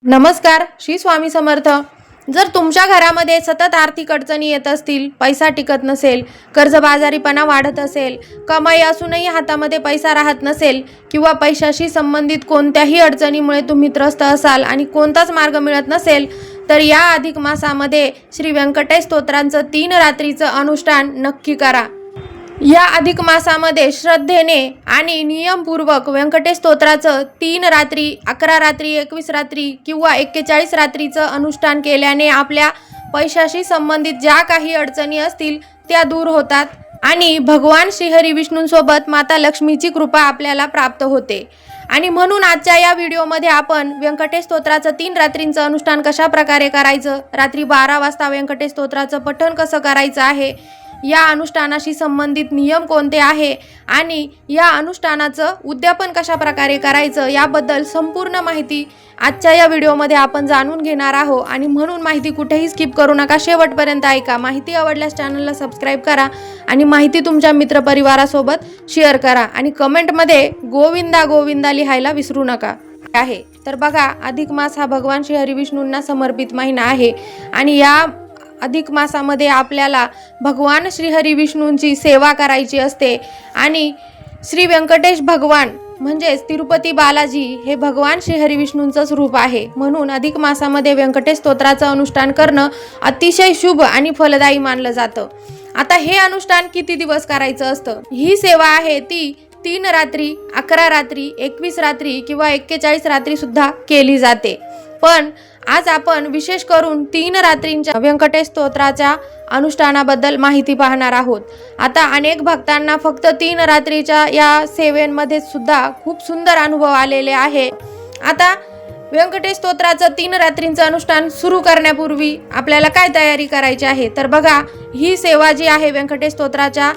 नमस्कार, श्री स्वामी समर्थ। जर तुमच्या घरामध्ये सतत आर्थिक अडचणी येत असतील, पैसा टिकत नसेल, कर्जबाजारीपणा वाढत असेल, कमाई असूनही हातामध्ये पैसा राहत नसेल किंवा पैशाशी संबंधित कोणत्याही अडचणीमुळे तुम्ही त्रस्त असाल आणि कोणताच मार्ग मिळत नसेल, तर या अधिक मासामध्ये श्री व्यंकटेश स्तोत्रांचं 3 रात्रीचं अनुष्ठान नक्की करा। या अधिक मासामध्ये श्रद्धेने आणि नियमपूर्वक व्यंकटेश स्तोत्राचं 3 रात्री, 11 रात्री, 21 रात्री किंवा 41 रात्रीचं अनुष्ठान केल्याने आपल्या पैशाशी संबंधित ज्या काही अडचणी असतील त्या दूर होतात आणि भगवान श्रीहरी विष्णूंसोबत माता लक्ष्मीची कृपा आपल्याला प्राप्त होते। आणि म्हणून आजच्या या व्हिडिओमध्ये आपण व्यंकटेश स्तोत्राचं 3 रात्रींचं अनुष्ठान कशा प्रकारे करायचं, रात्री 12 वाजता व्यंकटेश स्तोत्राचं पठण कसं करायचं आहे, या अनुष्ठानाशी संबंधित नियम कोणते आहे आणि या अनुष्ठानाचं उद्यापन कशा प्रकारे करायचं याबद्दल संपूर्ण माहिती आजच्या या व्हिडिओमध्ये आपण जाणून घेणार आहोत। आणि म्हणून माहिती कुठेही स्किप करू नका, शेवटपर्यंत ऐका। माहिती आवडल्यास चॅनलला सबस्क्राईब करा आणि माहिती तुमच्या मित्रपरिवारासोबत शेअर करा आणि कमेंटमध्ये गोविंदा गोविंदा लिहायला विसरू नका आहे। तर बघा, अधिक मास हा भगवान श्री हरिविष्णूंना समर्पित महिना आहे आणि या अधिक मासामध्ये आपल्याला भगवान श्री हरी विष्णूंची सेवा करायची असते आणि श्री व्यंकटेश भगवान म्हणजेच तिरुपती बालाजी हे भगवान श्री हरी विष्णूंचंच रूप आहे। म्हणून अधिक मासामध्ये व्यंकटेश स्तोत्राचं अनुष्ठान करणं अतिशय शुभ आणि फलदायी मानलं जातं। आता हे अनुष्ठान किती दिवस करायचं असतं? ही सेवा आहे ती 3 रात्री, 11 रात्री, 21 रात्री किंवा 41 रात्री सुद्धा केली जाते। पण आज आपण विशेष करून 3 रात्रींच्या व्यंकटेश स्तोत्राच्या अनुष्ठानाबद्दल माहिती पाहणार आहोत। आता अनेक भक्तांना फक्त 3 रात्रीच्या या सेवेमध्ये सुद्धा खूप सुंदर अनुभव आलेले आहे। आता व्यंकटेश स्तोत्राचं 3 रात्रींचं अनुष्ठान सुरू करण्यापूर्वी आपल्याला काय तयारी करायची आहे? तर बघा, ही सेवा जी आहे व्यंकटेश स्तोत्राच्या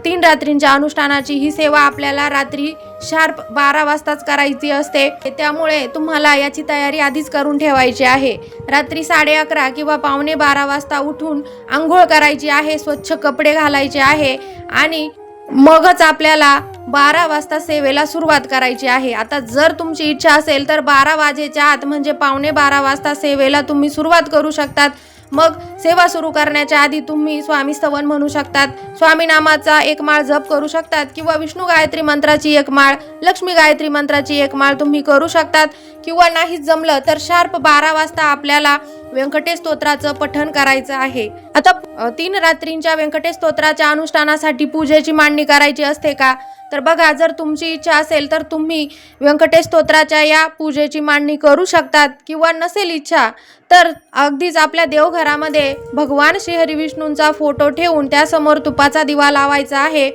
3 रात्रींच्या अनुष्ठानाची, ही सेवा आपल्याला रात्री शार्प 12 वाजताच करायची असते। त्यामुळे तुम्हाला याची तयारी आधीच करून ठेवायची आहे। रात्री 11:30 किंवा 11:45 वाजता उठून आंघोळ करायची आहे, स्वच्छ कपडे घालायचे आहे आणि मगच आपल्याला 12 वाजता सेवेला सुरुवात करायची आहे। आता जर तुमची इच्छा असेल तर 12 वाजेच्या आत म्हणजे 11:45 वाजता सेवेला तुम्ही सुरुवात करू शकतात। मग सेवा सुरू करण्याच्या आधी तुम्ही स्वामी स्तवन म्हणू शकतात, स्वामी नामाचा 1 माळ जप करू शकतात किंवा विष्णू गायत्री मंत्राची 1 माळ, लक्ष्मी गायत्री मंत्राची 1 माळ तुम्ही करू शकतात किंवा नाहीच जमलं तर शार्प 12 वाजता आपल्याला व्यंकटेश स्तोत्राचं पठण करायचं आहे। आता 3 रात्रींच्या व्यंकटेश स्तोत्राच्या अनुष्ठानासाठी पूजेची मांडणी करायची असते का? तर बघा, जर तुमची इच्छा असेल तर तुम्ही व्यंकटेश स्तोत्राच्या या पूजेची मांडणी करू शकतात किंवा नसेल इच्छा तर अगदीच आपल्या देवघरामध्ये भगवान श्री हरी विष्णूंचा फोटो ठेवून त्यासमोर तुपाचा दिवा लावायचा आहे,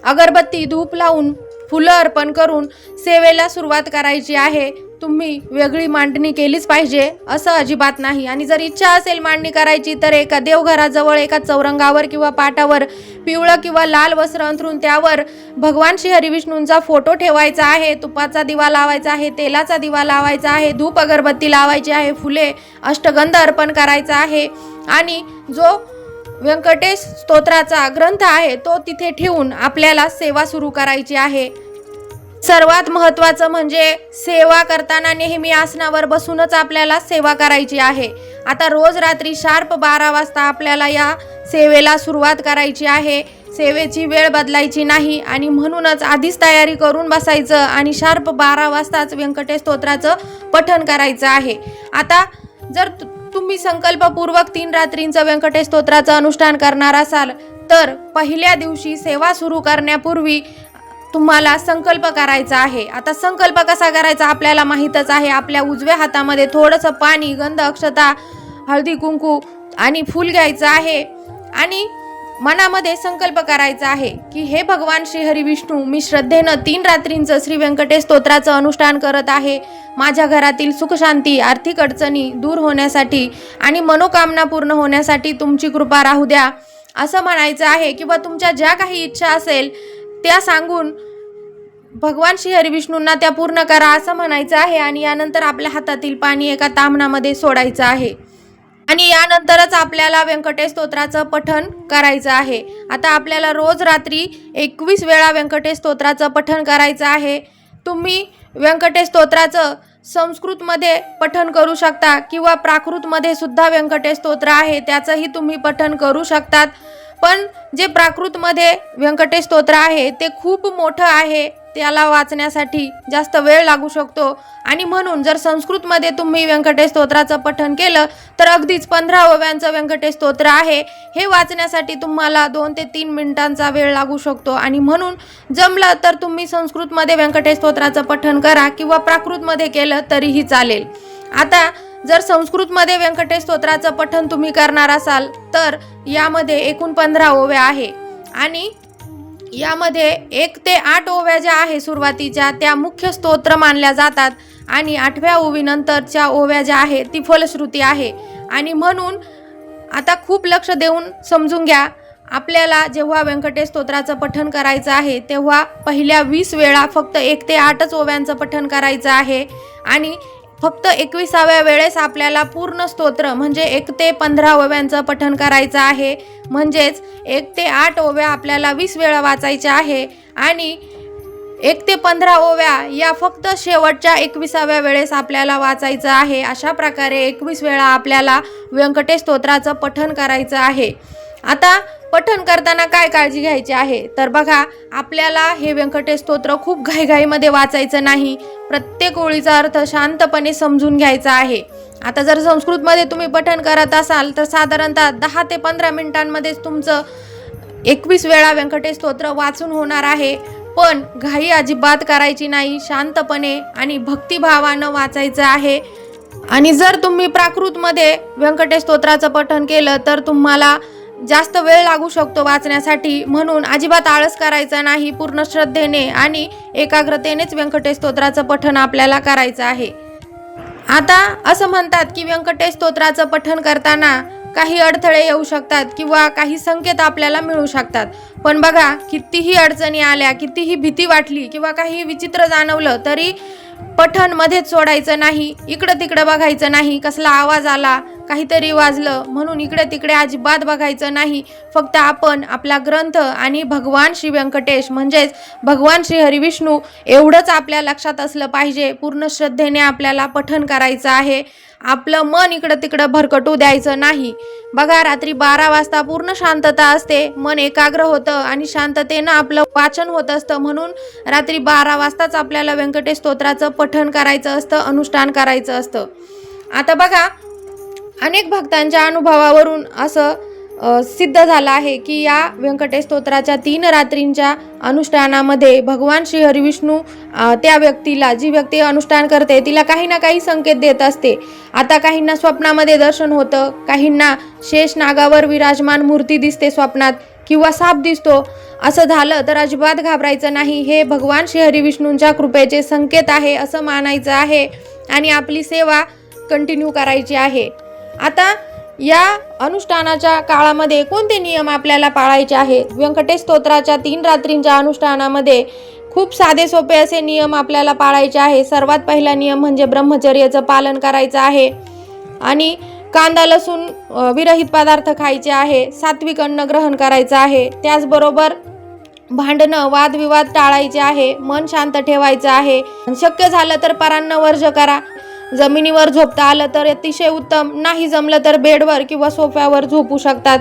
अगरबत्ती धूप लावून फुलं अर्पण करून सेवेला सुरुवात करायची आहे। तुम्ही वेगळी मांडणी केलीच पाहिजे असं अजिबात नाही। आणि जर इच्छा असेल मांडणी करायची तर एका देवघराजवळ एका चौरंगावर किंवा पाटावर पिवळं किंवा लाल वस्त्र अंथरून त्यावर भगवान श्री हरी विष्णूंचा फोटो ठेवायचा आहे, तुपाचा दिवा लावायचा आहे, तेलाचा दिवा लावायचा आहे, धूप अगरबत्ती लावायची आहे, फुले अष्टगंध अर्पण करायचा आहे आणि जो व्यंकटेश स्तोत्राचा ग्रंथ आहे तो तिथे ठेवून आपल्याला सेवा सुरू करायची आहे। सर्वात महत्त्वाचं म्हणजे सेवा करताना नेहमी आसनावर बसूनच आपल्याला सेवा करायची आहे। आता रोज रात्री शार्प 12 वाजता आपल्याला या सेवेला सुरुवात करायची आहे। सेवेची वेळ बदलायची नाही आणि म्हणूनच आधीच तयारी करून बसायचं आणि शार्प 12 वाजताच व्यंकटेश स्तोत्राचं पठण करायचं आहे। आता जर तुम्ही संकल्पपूर्वक 3 रात्रींचं व्यंकटेश स्तोत्राचं अनुष्ठान करणार असाल तर पहिल्या दिवशी सेवा सुरू करण्यापूर्वी तुम्हाला संकल्प करायचा आहे। आता संकल्प कसा करायचा आपल्याला माहीतच आहे। आपल्या उजव्या हातामध्ये थोडंसं पाणी, गंध, अक्षता, हळदी, कुंकू आणि फूल घ्यायचं आहे आणि मनामध्ये संकल्प करायचा आहे की हे भगवान श्री हरी विष्णू, मी श्रद्धेनं 3 रात्रींचं श्री व्यंकटेश स्तोत्राचं अनुष्ठान करत आहे। माझ्या घरातील सुखशांती, आर्थिक अडचणी दूर होण्यासाठी आणि मनोकामना पूर्ण होण्यासाठी तुमची कृपा राहू द्या असं म्हणायचं आहे किंवा तुमच्या ज्या काही इच्छा असेल त्या सांगून भगवान श्री हरी विष्णूंना त्या पूर्ण करा असं म्हणायचं आहे। आणि यानंतर आपल्या हातातील पाणी एका ताम्हणामध्ये सोडायचं आहे आणि यानंतरच आपल्याला व्यंकटेश स्तोत्राचं पठण करायचं आहे। आता आपल्याला रोज रात्री 21 वेळा व्यंकटेश स्तोत्राचं पठण करायचं आहे। तुम्ही व्यंकटेश स्तोत्राचं संस्कृतमध्ये पठण करू शकता किंवा प्राकृतमध्ये सुद्धा व्यंकटेश स्तोत्र आहे त्याचंही तुम्ही पठण करू शकतात. पण जे प्राकृतमध्ये व्यंकटेश स्तोत्र आहे ते खूप मोठं आहे, त्याला वाचण्यासाठी जास्त वेळ लागू शकतो आणि म्हणून जर संस्कृतमध्ये तुम्ही व्यंकटेश स्तोत्राचं पठण केलं तर अगदीच 15 ओव्यांचं व्यंकटेश स्तोत्र आहे, हे वाचण्यासाठी तुम्हाला 2 ते 3 मिनिटांचा वेळ लागू शकतो. आणि म्हणून जमलं तर तुम्ही संस्कृतमध्ये व्यंकटेश स्तोत्राचं पठण करा किंवा प्राकृतमध्ये केलं तरीही चालेल. आता जर संस्कृतमध्ये व्यंकटेश स्तोत्राचं पठण तुम्ही करणार असाल तर यामध्ये एकूण 15 ओव्या आहे आणि यामध्ये 1 ते 8 ओव्या ज्या आहे सुरुवातीच्या त्या मुख्य स्तोत्र मानल्या जातात आणि 8व्या ओवीनंतरच्या ओव्या ज्या आहे ती फलश्रुती आहे. आणि म्हणून आता खूप लक्ष देऊन समजून घ्या, आपल्याला जेव्हा व्यंकटेश स्तोत्राचं पठण करायचं आहे तेव्हा पहिल्या 20 वेळा फक्त 1 ते 8च ओव्यांचं पठण करायचं आहे आणि फक्त 21व्या वेळेस आपल्याला पूर्ण स्तोत्र म्हणजे 1 ते 15 ओव्यांचं पठण करायचं आहे. म्हणजेच 1 ते 8 ओव्या आपल्याला 20 वेळा वाचायच्या आहे आणि 1 ते 15 ओव्या या फक्त शेवटच्या 21व्या वेळेस आपल्याला वाचायचं आहे. अशा प्रकारे 21 वेळा आपल्याला व्यंकटेश स्तोत्राचं पठण करायचं आहे. आता पठण करताना काय काळजी घ्यायची आहे तर बघा, आपल्याला हे व्यंकटेश स्तोत्र खूप घाईघाईमध्ये वाचायचं नाही, प्रत्येक ओळीचा अर्थ शांतपणे समजून घ्यायचा आहे. आता जर संस्कृतमध्ये तुम्ही पठण करत असाल तर साधारणतः 10 ते 15 मिनिटांमध्येच तुमचं 21 वेळा व्यंकटेश स्तोत्र वाचून होणार आहे. पण घाई अजिबात करायची नाही, शांतपणे आणि भक्तिभावानं वाचायचं आहे. आणि जर तुम्ही प्राकृतमध्ये व्यंकटेश स्तोत्राचं पठण केलं तर तुम्हाला जास्त वेळ लागू शकतो वाचण्यासाठी, म्हणून अजिबात आळस करायचा नाही. पूर्ण श्रद्धेने आणि एकाग्रतेनेच व्यंकटेश स्तोत्राचं पठण आपल्याला करायचं आहे. आता असं म्हणतात की व्यंकटेश स्तोत्राचं पठण करताना काही अडथळे येऊ शकतात किंवा काही संकेत आपल्याला मिळू शकतात. पण बघा, कितीही अडचणी आल्या, कितीही भीती वाटली किंवा काही विचित्र जाणवलं तरी पठण मध्येच सोडायचं नाही, इकडं तिकडं बघायचं नाही. कसला आवाज आला, काहीतरी वाजलं म्हणून इकडे तिकडे अजिबात बघायचं नाही. फक्त आपण आपला ग्रंथ आणि भगवान श्री व्यंकटेश म्हणजेच भगवान श्री हरिविष्णू एवढंच आपल्या लक्षात असलं पाहिजे. पूर्ण श्रद्धेने आपल्याला पठण करायचं आहे. आपलं मन इकडं तिकडं भरकटू द्यायचं नाही. बघा, रात्री 12 वाजता पूर्ण शांतता असते, मन एकाग्र होतं आणि शांततेनं आपलं वाचन होत असतं. म्हणून रात्री 12 वाजताच आपल्याला व्यंकटेश स्तोत्राचं पठण करायचं असतं, अनुष्ठान करायचं असतं. आता बघा, अनेक भक्तांच्या अनुभवावरून असं सिद्ध झालं आहे की या व्यंकटेश स्तोत्राच्या 3 रात्रींच्या अनुष्ठानामध्ये भगवान श्री हरिविष्णू त्या व्यक्तीला, जी व्यक्ती अनुष्ठान करते तिला काही ना काही संकेत देत असते. आता काहींना स्वप्नामध्ये दर्शन होतं, काहींना शेष नागावर विराजमान मूर्ती दिसते स्वप्नात किंवा साप दिसतो. असं झालं तर अजिबात घाबरायचं नाही, हे भगवान श्री हरिविष्णूंच्या कृपेचे संकेत आहे असं मानायचं आहे आणि आपली सेवा कंटिन्यू करायची आहे. आता या अनुष्ठानाच्या काळामध्ये कोणते नियम आपल्याला पाळायचे आहेत? व्यंकटेश स्तोत्राच्या 3 रात्रींच्या अनुष्ठानामध्ये खूप साधे सोपे असे नियम आपल्याला पाळायचे आहे. सर्वात पहिला नियम म्हणजे ब्रह्मचर्याचं पालन करायचं आहे आणि कांदा लसूण विरहित पदार्थ खायचे आहे, सात्विक अन्न ग्रहण करायचं आहे. त्याचबरोबर भांडणं वादविवाद टाळायचे आहे, मन शांत ठेवायचं आहे. शक्य झालं तर परान्न वर्ज करा. जमिनीवर झोपता आलं तर अतिशय उत्तम, नाही जमलं तर बेडवर किंवा सोफ्यावर झोपू शकतात.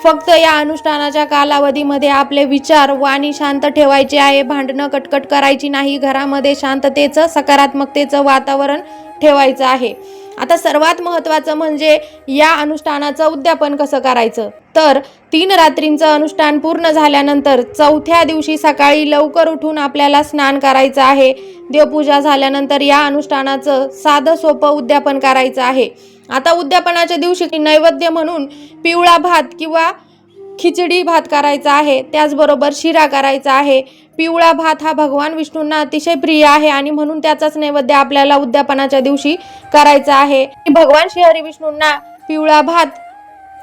फक्त या अनुष्ठानाच्या कालावधीमध्ये आपले विचार वाणी शांत ठेवायचे आहे, भांडणं कटकट करायची नाही, घरामध्ये शांततेचं सकारात्मकतेचं वातावरण ठेवायचं आहे. आता सर्वात महत्त्वाचं म्हणजे या अनुष्ठानाचं उद्यापन कसं करायचं तर 3 रात्रींचं अनुष्ठान पूर्ण झाल्यानंतर 4थ्या दिवशी सकाळी लवकर उठून आपल्याला स्नान करायचं आहे. देवपूजा झाल्यानंतर या अनुष्ठानाचं साधं सोपं उद्यापन करायचं आहे. आता उद्यापनाच्या दिवशी नैवेद्य म्हणून पिवळा भात किंवा खिचडी भात करायचा आहे, त्याचबरोबर शिरा करायचा आहे. पिवळा भात हा भगवान विष्णूंना अतिशय प्रिय आहे आणि म्हणून त्याचाच नैवेद्य आपल्याला उद्यापनाच्या दिवशी करायचा आहे. भगवान श्री हरिविष्णूंना पिवळा भात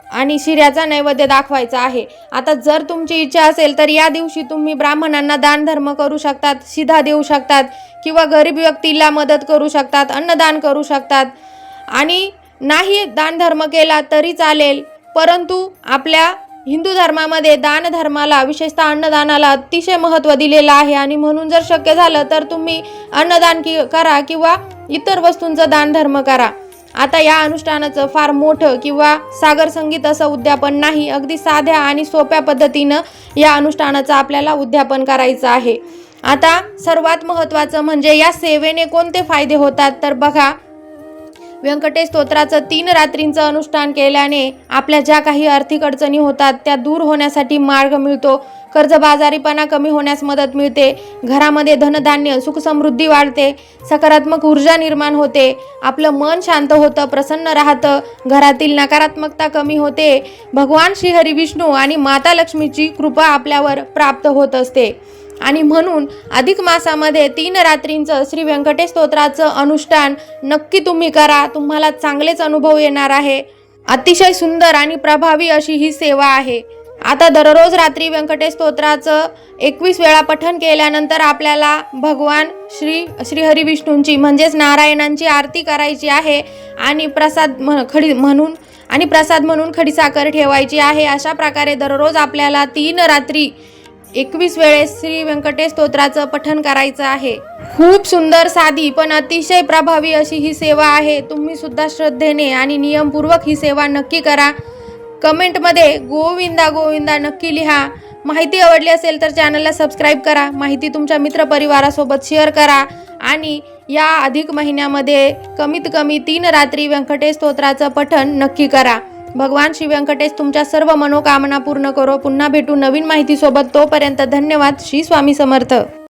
आणि शिऱ्याचा नैवेद्य दाखवायचा आहे. आता जर तुमची इच्छा असेल तर या दिवशी तुम्ही ब्राह्मणांना दान धर्म करू शकतात, शिधा देऊ शकतात किंवा गरीब व्यक्तीला मदत करू शकतात, अन्नदान करू शकतात. आणि नाही दान धर्म केला तरी चालेल, परंतु आपल्या हिंदू धर्मामध्ये दान धर्माला विशेषतः अन्नदानाला अतिशय महत्त्व दिलेलं आहे आणि म्हणून जर शक्य झालं तर तुम्ही अन्नदान करा किंवा इतर वस्तूंचं दान धर्म करा. आता या अनुष्ठानाचं फार मोठं किंवा सागर संगीत असं उद्यापन नाही, अगदी साध्या आणि सोप्या पद्धतीनं या अनुष्ठानाचं आपल्याला उद्यापन करायचं आहे. आता सर्वात महत्त्वाचं म्हणजे या सेवेने कोणते फायदे होतात तर बघा, व्यंकटेश स्तोत्राचं 3 रात्रींचं अनुष्ठान केल्याने आपल्या ज्या काही आर्थिक अडचणी होतात त्या दूर होण्यासाठी मार्ग मिळतो. कर्जबाजारीपणा कमी होण्यास मदत मिळते. घरामध्ये धनधान्य सुखसमृद्धी वाढते. सकारात्मक ऊर्जा निर्माण होते. आपलं मन शांत होतं, प्रसन्न राहतं. घरातील नकारात्मकता कमी होते. भगवान श्री हरी विष्णू आणि माता लक्ष्मीची कृपा आपल्यावर प्राप्त होत असते. आणि म्हणून अधिक मासामध्ये 3 रात्रींचं श्री व्यंकटेश स्तोत्राचं अनुष्ठान नक्की तुम्ही करा. तुम्हाला चांगलेच अनुभव येणार आहे. अतिशय सुंदर आणि प्रभावी अशी ही सेवा आहे. आता दररोज रात्री व्यंकटेश स्तोत्राचं 21 वेळा पठण केल्यानंतर आपल्याला भगवान श्री हरी विष्णूंची म्हणजेच नारायणांची आरती करायची आहे आणि प्रसाद म्हणून खडीसाखर ठेवायची आहे. अशा प्रकारे दररोज आपल्याला 3 रात्री 21 वेळेस श्री व्यंकटेश स्तोत्राचं पठण करायचं आहे. खूप सुंदर, साधी पण अतिशय प्रभावी अशी ही सेवा आहे. तुम्ही सुद्धा श्रद्धेने आणि नियमपूर्वक ही सेवा नक्की करा. कमेंटमध्ये गोविंदा गोविंदा नक्की लिहा. माहिती आवडली असेल तर चॅनलला सबस्क्राईब करा. माहिती तुमच्या मित्रपरिवारासोबत शेअर करा आणि या अधिक महिन्यामध्ये कमीत कमी 3 रात्री व्यंकटेश स्तोत्राचं पठण नक्की करा. भगवान श्री व्यंकटेश तुमच्या सर्व मनोकामना पूर्ण करो. पुन्हा भेटू नवीन माहितीसोबत. तोपर्यंत धन्यवाद. श्री स्वामी समर्थ.